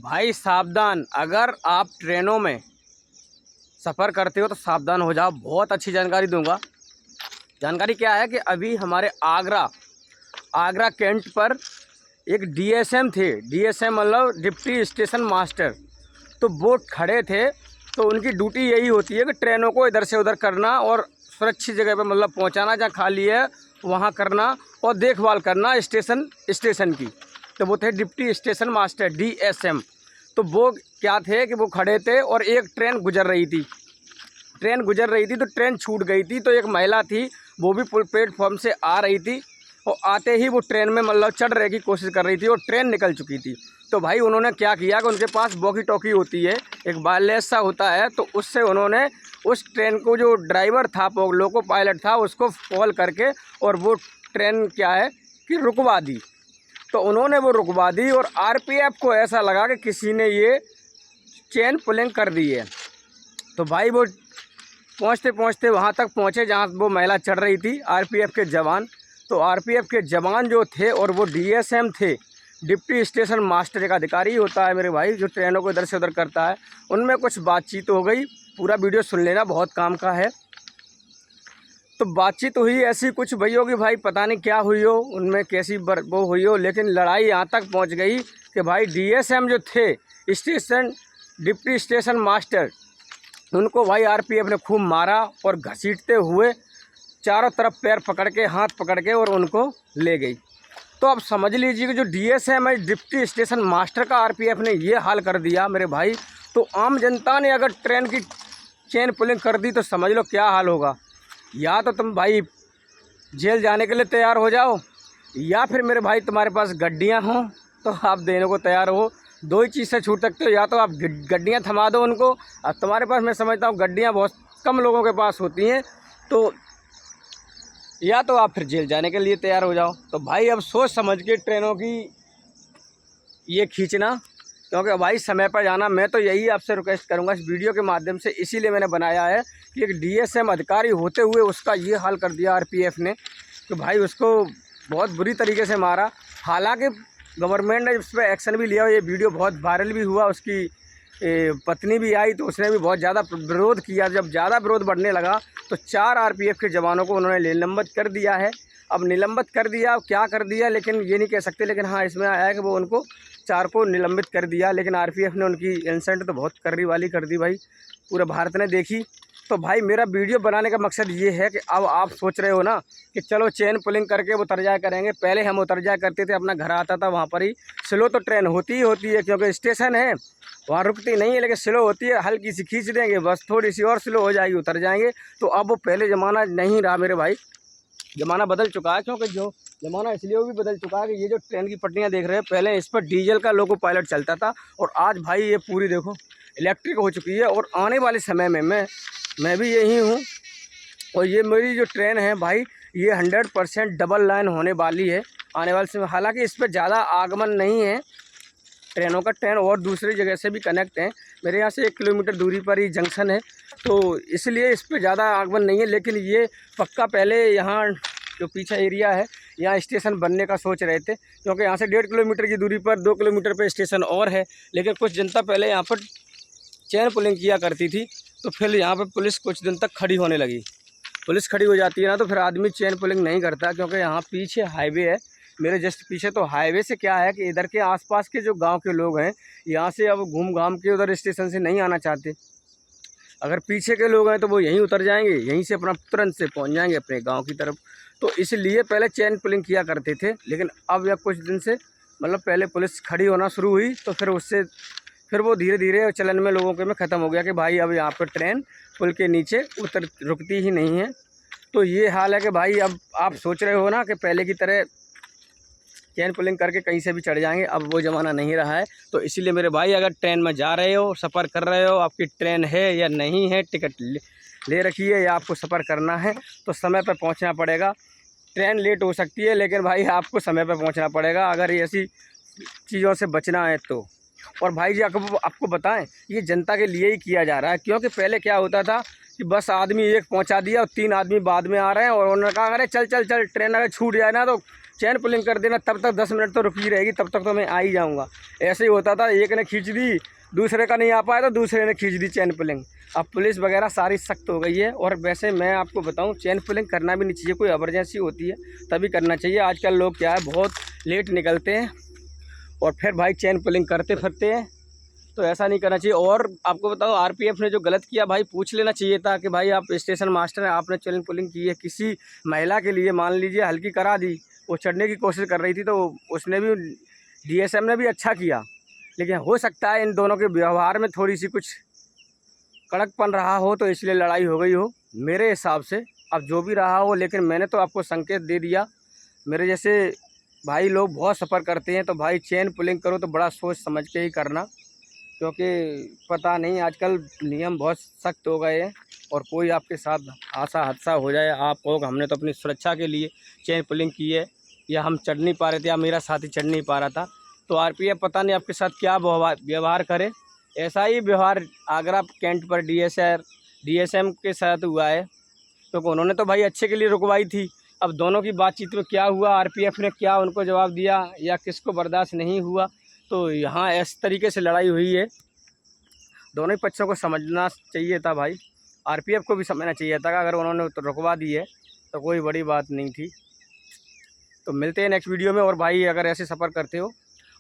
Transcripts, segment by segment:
भाई सावधान, अगर आप ट्रेनों में सफ़र करते हो तो सावधान हो जाओ। बहुत अच्छी जानकारी दूंगा। जानकारी क्या है कि अभी हमारे आगरा कैंट पर एक डीएसएम थे। डीएसएम मतलब डिप्टी स्टेशन मास्टर। तो वो खड़े थे, तो उनकी ड्यूटी यही होती है कि ट्रेनों को इधर से उधर करना और सुरक्षित जगह पे मतलब पहुंचाना, जहाँ खाली है वहाँ करना और देखभाल करना स्टेशन की। तो वो थे डिप्टी स्टेशन मास्टर डीएसएम। तो वो क्या थे कि वो खड़े थे और एक ट्रेन गुजर रही थी। तो ट्रेन छूट गई थी। तो एक महिला थी, वो भी प्लेटफॉर्म से आ रही थी और आते ही वो ट्रेन में मतलब चढ़ने की कोशिश कर रही थी और ट्रेन निकल चुकी थी। तो भाई उन्होंने क्या किया कि उनके पास वॉकी टॉकी होती है, एक वायरलेस सा होता है, तो उससे उन्होंने उस ट्रेन को, जो ड्राइवर था, लोको पायलट था, उसको कॉल करके और वो ट्रेन क्या है कि रुकवा दी। तो उन्होंने वो रुकवा दी और आरपीएफ को ऐसा लगा कि किसी ने ये चेन पुलिंग कर दी है। तो भाई वो पहुंचते पहुंचते वहां तक पहुंचे जहां वो महिला चढ़ रही थी। आरपीएफ के जवान, तो आरपीएफ के जवान जो थे और वो डीएसएम थे, डिप्टी स्टेशन मास्टर, एक अधिकारी होता है मेरे भाई जो ट्रेनों को इधर से उधर करता है, उनमें कुछ बातचीत हो गई। पूरा वीडियो सुन लेना, बहुत काम का है। तो बातचीट हुई ऐसी कुछ भई होगी, भाई पता नहीं क्या हुई हो, उनमें कैसी वो हुई हो, लेकिन लड़ाई यहाँ तक पहुँच गई कि भाई डीएसएम जो थे, डिप्टी स्टेशन मास्टर, उनको भाई आरपीएफ ने खूब मारा और घसीटते हुए चारों तरफ पैर पकड़ के, हाथ पकड़ के और उनको ले गई। तो अब समझ लीजिए कि जो डीएसएम है, डिप्टी स्टेशन मास्टर का, आरपीएफ ने ये हाल कर दिया मेरे भाई। तो आम जनता ने अगर ट्रेन की चेन पुलिंग कर दी तो समझ लो क्या हाल होगा। या तो तुम भाई जेल जाने के लिए तैयार हो जाओ, या फिर मेरे भाई तुम्हारे पास गड्डियाँ हों तो आप देने को तैयार हो। दो ही चीज़ से छूट सकते हो, या तो आप गड्डियाँ थमा दो उनको। अब तुम्हारे पास, मैं समझता हूँ गड्डियाँ बहुत कम लोगों के पास होती हैं, तो या तो आप फिर जेल जाने के लिए तैयार हो जाओ। तो भाई अब सोच समझ के ट्रेनों की ये खींचना, क्योंकि भाई समय पर जाना। मैं तो यही आपसे रिक्वेस्ट करूंगा इस वीडियो के माध्यम से, इसीलिए मैंने बनाया है कि एक डीएसएम अधिकारी होते हुए उसका ये हाल कर दिया आरपीएफ ने कि भाई उसको बहुत बुरी तरीके से मारा। हालांकि गवर्नमेंट ने इस पर एक्शन भी लिया, ये वीडियो बहुत वायरल भी हुआ, उसकी पत्नी भी आई तो उसने भी बहुत ज़्यादा विरोध किया। जब ज़्यादा विरोध बढ़ने लगा तो 4 आरपीएफ के जवानों को उन्होंने निलंबित कर दिया है। अब निलंबित कर दिया, क्या कर दिया लेकिन ये नहीं कह सकते, लेकिन हाँ इसमें आया है कि वो उनको 4 को निलंबित कर दिया। लेकिन आरपीएफ ने उनकी इंसल्ट तो बहुत कर्री वाली कर दी भाई, पूरे भारत ने देखी। तो भाई मेरा वीडियो बनाने का मकसद ये है कि अब आप सोच रहे हो ना कि चलो चेन पुलिंग करके वो उतर जाया करेंगे। पहले हम उतर जाया करते थे, अपना घर आता था वहाँ पर ही। स्लो तो ट्रेन होती ही होती है, क्योंकि स्टेशन है, वहाँ रुकती नहीं है, लेकिन स्लो होती है, हल्की सी खींच देंगे बस, थोड़ी सी और स्लो हो जाएगी, उतर जाएंगे। तो अब वो पहले ज़माना नहीं रहा मेरे भाई, ज़माना बदल चुका है। क्योंकि जो ज़माना इसलिए वो भी बदल चुका है कि ये जो ट्रेन की पटरियाँ देख रहे हैं, पहले इस पर डीजल का लोको पायलट चलता था, और आज भाई ये पूरी देखो इलेक्ट्रिक हो चुकी है। और आने वाले समय में मैं भी यही हूँ, और ये मेरी जो ट्रेन है भाई, ये 100% डबल लाइन होने वाली है आने वाले समय। हालांकि इस पर ज़्यादा आगमन नहीं है ट्रेनों का, ट्रेन और दूसरी जगह से भी कनेक्ट हैं। मेरे यहाँ से 1 किलोमीटर दूरी पर ही जंक्शन है, तो इसलिए इस पर ज़्यादा आगमन नहीं है। लेकिन ये पक्का पहले यहाँ जो पीछे एरिया है, यहाँ स्टेशन बनने का सोच रहे थे, क्योंकि यहाँ से 1.5 किलोमीटर की दूरी पर 2 किलोमीटर पर स्टेशन और है। लेकिन कुछ जनता पहले यहाँ पर चेन पुलिंग किया करती थी, तो फिर यहाँ पर पुलिस कुछ दिन तक खड़ी होने लगी। पुलिस खड़ी हो जाती है ना, तो फिर आदमी चेन पुलिंग नहीं करता, क्योंकि यहाँ पीछे हाईवे है, मेरे जस्ट पीछे। तो हाईवे से क्या है कि इधर के आसपास के जो गांव के लोग हैं, यहाँ से अब घूम घाम के उधर स्टेशन से नहीं आना चाहते। अगर पीछे के लोग हैं तो वो यहीं उतर जाएंगे, यहीं से अपना तुरंत से पहुँच जाएंगे अपने गाँव की तरफ। तो इसलिए पहले चेन पुलिंग किया करते थे, लेकिन अब या कुछ दिन से मतलब पहले पुलिस खड़ी होना शुरू हुई, तो फिर वो धीरे धीरे चलन में लोगों के में ख़त्म हो गया कि भाई अब यहाँ पर ट्रेन पुल के नीचे रुकती ही नहीं है। तो ये हाल है कि भाई अब आप सोच रहे हो ना कि पहले की तरह चेन पुलिंग करके कहीं से भी चढ़ जाएंगे, अब वो ज़माना नहीं रहा है। तो इसीलिए मेरे भाई, अगर ट्रेन में जा रहे हो, सफ़र कर रहे हो, आपकी ट्रेन है या नहीं है, टिकट ले रखी है या आपको सफ़र करना है, तो समय पर पहुँचना पड़ेगा। ट्रेन लेट हो सकती है, लेकिन भाई आपको समय पर पहुँचना पड़ेगा, अगर ऐसी चीज़ों से बचना है तो। और भाई जी आपको बताएं, ये जनता के लिए ही किया जा रहा है, क्योंकि पहले क्या होता था कि बस आदमी एक पहुंचा दिया और 3 आदमी बाद में आ रहे हैं, और उन्होंने कहा अरे चल चल चल, ट्रेन अगर छूट जाए ना तो चैन पुलिंग कर देना, तब तक 10 मिनट तो रुकी रहेगी, तब तक तो मैं आ ही जाऊँगा। ऐसे ही होता था, एक ने खींच दी, दूसरे का नहीं आ पाया तो दूसरे ने खींच दी चैन पुलिंग। अब पुलिस वगैरह सारी सख्त हो गई है। और वैसे मैं आपको बताऊं, चैन पुलिंग करना भी नहीं चाहिए, कोई इमरजेंसी होती है तभी करना चाहिए। आजकल लोग क्या है, बहुत लेट निकलते हैं और फिर भाई चैन पुलिंग करते फिरते हैं, तो ऐसा नहीं करना चाहिए। और आपको बताओ, आरपीएफ ने जो गलत किया भाई, पूछ लेना चाहिए था कि भाई आप स्टेशन मास्टर हैं, आपने चैन पुलिंग की है किसी महिला के लिए, मान लीजिए हल्की करा दी, वो चढ़ने की कोशिश कर रही थी, तो उसने भी, डीएसएम ने भी अच्छा किया। लेकिन हो सकता है इन दोनों के व्यवहार में थोड़ी सी कुछ कड़कपन रहा हो, तो इसलिए लड़ाई हो गई हो मेरे हिसाब से। अब जो भी रहा हो, लेकिन मैंने तो आपको संकेत दे दिया। मेरे जैसे भाई लोग बहुत सफ़र करते हैं, तो भाई चैन पुलिंग करो तो बड़ा सोच समझ के ही करना, क्योंकि पता नहीं आजकल नियम बहुत सख्त हो गए हैं और कोई आपके साथ ऐसा हादसा हो जाए, आप कहोगे हमने तो अपनी सुरक्षा के लिए चैन पुलिंग की है, या हम चढ़ नहीं पा रहे थे, या मेरा साथी चढ़ नहीं पा रहा था, तो आरपीएफ पता नहीं आपके साथ क्या व्यवहार करे। ऐसा ही व्यवहार आगरा कैंट पर डीएसएम के साथ हुआ है, क्योंकि उन्होंने तो भाई अच्छे के लिए रुकवाई थी। अब दोनों की बातचीत में क्या हुआ, आरपीएफ ने क्या उनको जवाब दिया, या किसको बर्दाश्त नहीं हुआ, तो यहाँ इस तरीके से लड़ाई हुई है। दोनों ही पक्षों को समझना चाहिए था भाई, आरपीएफ को भी समझना चाहिए था, अगर उन्होंने तो रुकवा दी है तो कोई बड़ी बात नहीं थी। तो मिलते हैं नेक्स्ट वीडियो में। और भाई अगर ऐसे सफ़र करते हो,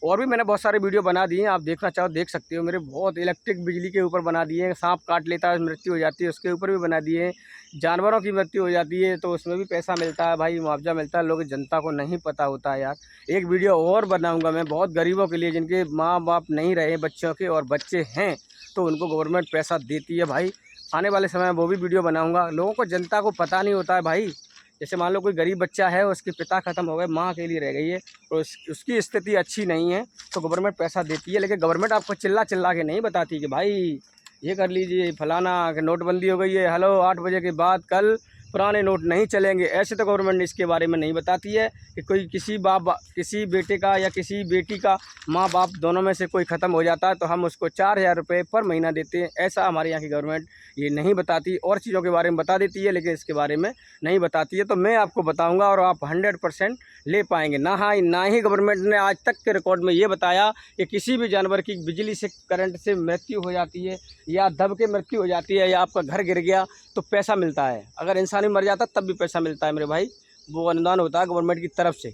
और भी मैंने बहुत सारे वीडियो बना दिए हैं, आप देखना चाहो देख सकते हो। मेरे बहुत इलेक्ट्रिक बिजली के ऊपर बना दिए हैं, सांप काट लेता है मृत्यु हो जाती है उसके ऊपर भी बना दिए हैं, जानवरों की मृत्यु हो जाती है तो उसमें भी पैसा मिलता है भाई, मुआवजा मिलता है। लोग जनता को नहीं पता होता है यार। एक वीडियो और बनाऊँगा मैं बहुत गरीबों के लिए, जिनके माँ बाप नहीं रहे बच्चों के, और बच्चे हैं तो उनको गवर्नमेंट पैसा देती है भाई। आने वाले समय में वो भी वीडियो बनाऊँगा। लोगों को, जनता को पता नहीं होता है भाई। जैसे मान लो कोई गरीब बच्चा है, उसके पिता ख़त्म हो गए, माँ के लिए रह गई है और उसकी स्थिति अच्छी नहीं है, तो गवर्नमेंट पैसा देती है। लेकिन गवर्नमेंट आपको चिल्ला चिल्ला के नहीं बताती कि भाई ये कर लीजिए, फलाना कि नोटबंदी हो गई है, हेलो 8 बजे के बाद कल पुराने नोट नहीं चलेंगे। ऐसे तो गवर्नमेंट इसके बारे में नहीं बताती है कि कोई किसी बेटे का या किसी बेटी का माँ बाप दोनों में से कोई ख़त्म हो जाता है तो हम उसको 4000 रुपये पर महीना देते हैं। ऐसा हमारे यहाँ की गवर्नमेंट ये नहीं बताती। और चीज़ों के बारे में बता देती है, लेकिन इसके बारे में नहीं बताती है। तो मैं आपको बताऊँगा और आप 100% ले पाएंगे। ना ही गवर्नमेंट ने आज तक के रिकॉर्ड में ये बताया कि किसी भी जानवर की बिजली से, करंट से मृत्यु हो जाती है, या दब के मृत्यु हो जाती है, या आपका घर गिर गया तो पैसा मिलता है। अगर इंसान भी मर जाता तब भी पैसा मिलता है मेरे भाई, वो अनुदान होता है गवर्नमेंट की तरफ से।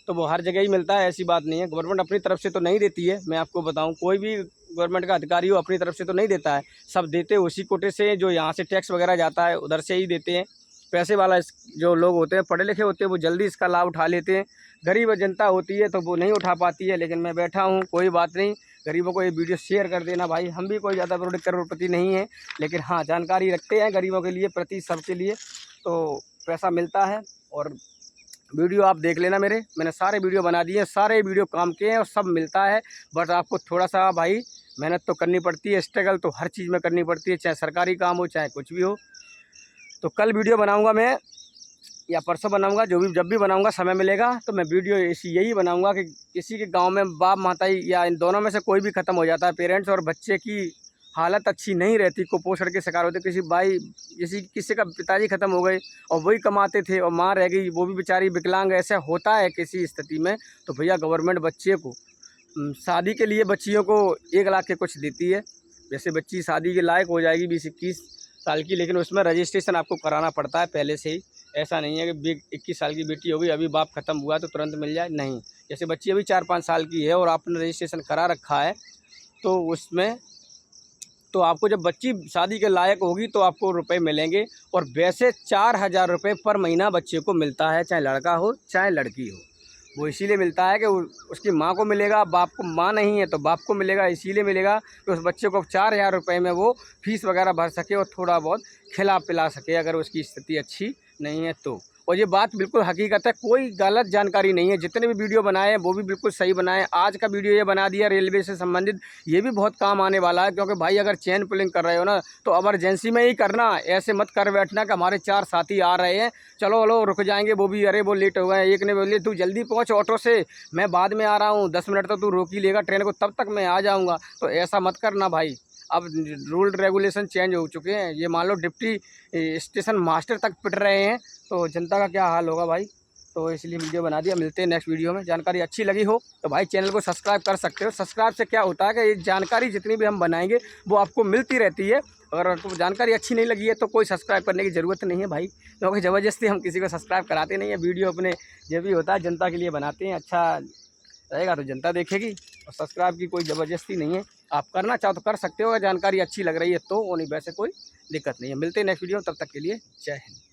तो वो हर जगह ही मिलता है, ऐसी बात नहीं है। गवर्नमेंट अपनी तरफ से तो नहीं देती है, मैं आपको बताऊं, कोई भी गवर्नमेंट का अधिकारी हो अपनी तरफ से तो नहीं देता है। सब देते उसी कोटे से, जो यहाँ से टैक्स वगैरह जाता है उधर से ही देते हैं। पैसे वाला जो लोग होते हैं, पढ़े लिखे होते हैं, वो जल्दी इसका लाभ उठा लेते हैं। गरीब जनता होती है तो वो नहीं उठा पाती है। लेकिन मैं बैठा हूँ, कोई बात नहीं, गरीबों को ये वीडियो शेयर कर देना भाई। हम भी कोई ज़्यादा करोड़पति नहीं है, लेकिन हाँ जानकारी रखते हैं गरीबों के लिए, प्रति सबके लिए, तो पैसा मिलता है। और वीडियो आप देख लेना, मैंने सारे वीडियो बना दिए हैं, सारे वीडियो काम के हैं और सब मिलता है। बट आपको थोड़ा सा भाई मेहनत तो करनी पड़ती है, स्ट्रगल तो हर चीज़ में करनी पड़ती है, चाहे सरकारी काम हो चाहे कुछ भी हो। तो कल वीडियो बनाऊंगा मैं, या परसों बनाऊंगा, जब भी बनाऊंगा, समय मिलेगा तो मैं वीडियो यही बनाऊंगा कि किसी के गांव में बाप माताई या इन दोनों में से कोई भी ख़त्म हो जाता है, पेरेंट्स और बच्चे की हालत अच्छी नहीं रहती, कुपोषण के शिकार होते, किसी का पिताजी ख़त्म हो गए और वही कमाते थे और माँ रह गई, वो भी बेचारी विकलांग, ऐसा होता है किसी स्थिति में। तो भैया गवर्नमेंट बच्चे को शादी के लिए बच्चियों को 1 लाख के कुछ देती है। जैसे बच्ची शादी के लायक हो जाएगी 20-21 साल की, लेकिन उसमें रजिस्ट्रेशन आपको कराना पड़ता है पहले से ही। ऐसा नहीं है कि 21 साल की बेटी हो गई, अभी बाप ख़त्म हुआ तो तुरंत मिल जाए, नहीं। जैसे बच्ची अभी 4-5 साल की है और आपने रजिस्ट्रेशन करा रखा है, तो उसमें तो आपको जब बच्ची शादी के लायक होगी तो आपको रुपए मिलेंगे। और वैसे 4000 रुपये पर महीना बच्चे को मिलता है, चाहे लड़का हो चाहे लड़की हो। वो इसीलिए मिलता है कि उसकी माँ को मिलेगा, बाप को, माँ नहीं है तो बाप को मिलेगा, इसीलिए मिलेगा कि उस बच्चे को 4000 रुपये में वो फीस वगैरह भर सके और थोड़ा बहुत खिला पिला सके, अगर उसकी स्थिति अच्छी नहीं है तो। और ये बात बिल्कुल हकीकत है, कोई गलत जानकारी नहीं है। जितने भी वीडियो बनाए हैं वो भी बिल्कुल सही बनाए। आज का वीडियो ये बना दिया रेलवे से संबंधित, ये भी बहुत काम आने वाला है। क्योंकि भाई अगर चैन पुलिंग कर रहे हो ना तो इमरजेंसी में ही करना, ऐसे मत कर बैठना कि हमारे 4 साथी आ रहे हैं, चलो रुक जाएंगे, वो भी अरे वो लेट हो गए। एक ने बोले तू जल्दी पहुँच ऑटो से, मैं बाद में आ रहा हूँ, 10 मिनट तो तू रोक ही लेगा ट्रेन को, तब तक मैं आ जाऊँगा। तो ऐसा मत करना भाई। अब रूल रेगुलेशन चेंज हो चुके हैं। ये मान लो डिप्टी स्टेशन मास्टर तक पिट रहे हैं, तो जनता का क्या हाल होगा भाई। तो इसलिए वीडियो बना दिया। मिलते हैं नेक्स्ट वीडियो में। जानकारी अच्छी लगी हो तो भाई चैनल को सब्सक्राइब कर सकते हो। सब्सक्राइब से क्या होता है कि ये जानकारी जितनी भी हम बनाएंगे वो आपको मिलती रहती है। अगर आपको जानकारी अच्छी नहीं लगी है तो कोई सब्सक्राइब करने की ज़रूरत नहीं है भाई, क्योंकि ज़बरदस्ती हम किसी को सब्सक्राइब कराते नहीं है। वीडियो अपने जो भी होता है जनता के लिए बनाते हैं, अच्छा रहेगा तो जनता देखेगी, और सब्सक्राइब की कोई ज़बरदस्ती नहीं है। आप करना चाहो तो कर सकते हो, अगर जानकारी अच्छी लग रही है तो, वो नहीं वैसे कोई दिक्कत नहीं है। मिलते हैं नेक्स्ट वीडियो, तब तक के लिए जय हिंद।